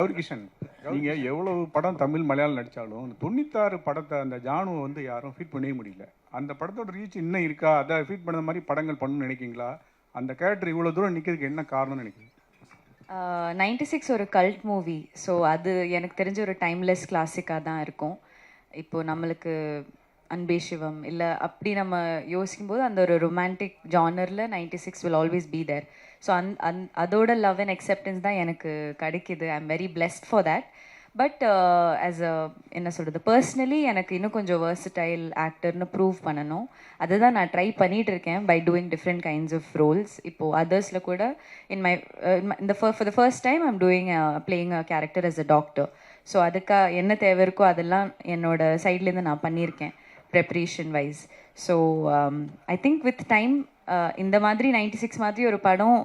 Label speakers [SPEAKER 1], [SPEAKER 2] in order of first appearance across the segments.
[SPEAKER 1] கௌரிகிஷன், நீங்க எவ்வளவு படம் தமிழ் மலையாளம் நடிச்சாலும் 96 படத்தை அந்த ஜானுவை வந்து யாரும் ஃபீட் பண்ணவே முடியல. அந்த படத்தோட ரீச் இன்னும் இருக்கா? அதை ஃபீட் பண்ண மாதிரி படங்கள் பண்ணணும்னு நினைக்கிங்களா? அந்த கேரக்டர் இவ்வளோ தூரம் நிற்கிறதுக்கு என்ன காரணம்னு நினைக்கிறீங்க?
[SPEAKER 2] 96 ஒரு கல்ட் மூவி. ஸோ அது எனக்கு தெரிஞ்ச ஒரு டைம்லெஸ் கிளாசிக்காக தான் இருக்கும். இப்போது நம்மளுக்கு அன்பே சிவம் இல்லை அப்படி நம்ம யோசிக்கும்போது அந்த ஒரு ரொமான்டிக் ஜானரில் 96 will always be there. So அதோட லவ் அண்ட் அக்செப்டன்ஸ் தான் எனக்கு கிடைக்கிது. I am very blessed for that. But as a என்ன சொல்கிறது, பர்சனலி எனக்கு இன்னும் கொஞ்சம் வெர்சடைல் ஆக்டர்னு ப்ரூவ் பண்ணணும். அதுதான் நான் ட்ரை பண்ணிகிட்டு இருக்கேன் by doing different kinds of roles. இப்போது அதர்ஸில் கூட இந்த for the first time I'm doing playing a character as a doctor. So அதுக்காக என்ன தேவை இருக்கோ அதெல்லாம் என்னோட சைட்லேருந்து நான் பண்ணியிருக்கேன் preparation wise. So I think with time இந்த மாதிரி 96 மாதிரி ஒரு படம்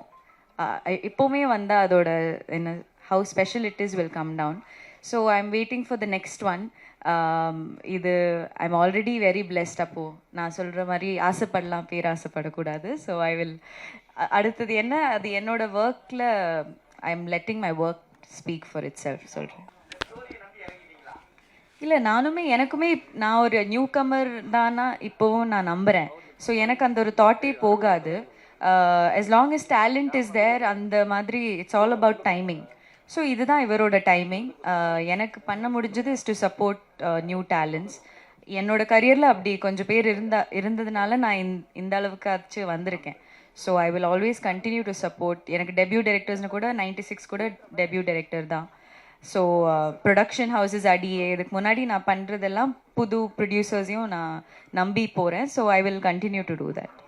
[SPEAKER 2] எப்போவுமே வந்தால் அதோட என்ன how special it is will come down. So I am waiting for the next one. இது I am already very blessed. அப்போது நான் சொல்கிற மாதிரி ஆசைப்படலாம், பேராசைப்படக்கூடாது. ஸோ ஐ வில் அடுத்தது என்ன, அது என்னோட ஒர்க்கில் I am letting my work speak for it self சொல்கிறேன். இல்லை, எனக்குமே நான் ஒரு நியூ கமர் தானா இப்போவும் நான் நம்புகிறேன். ஸோ எனக்கு அந்த ஒரு தாட்டே போகாது. as long as talent is there, அந்த மாதிரி it's all about timing. So இதுதான் இவரோட டைமிங். எனக்கு பண்ண முடிஞ்சது is to support new talents. என்னோட கரியரில் அப்படி கொஞ்சம் பேர் இருந்ததுனால நான் இந்த அளவுக்காச்சு வந்திருக்கேன். So I will always continue to support. எனக்கு டெபியூ டைரக்டர்ஸ்னு கூட 96 கூட டெபியூ டைரக்டர் தான். ஸோ ப்ரொடக்ஷன் ஹவுசஸ் அடியே இதுக்கு முன்னாடி நான் பண்ணுறதெல்லாம் புது ப்ரொடியூசர்ஸையும் நான் நம்பி போகிறேன். So I will continue to do that.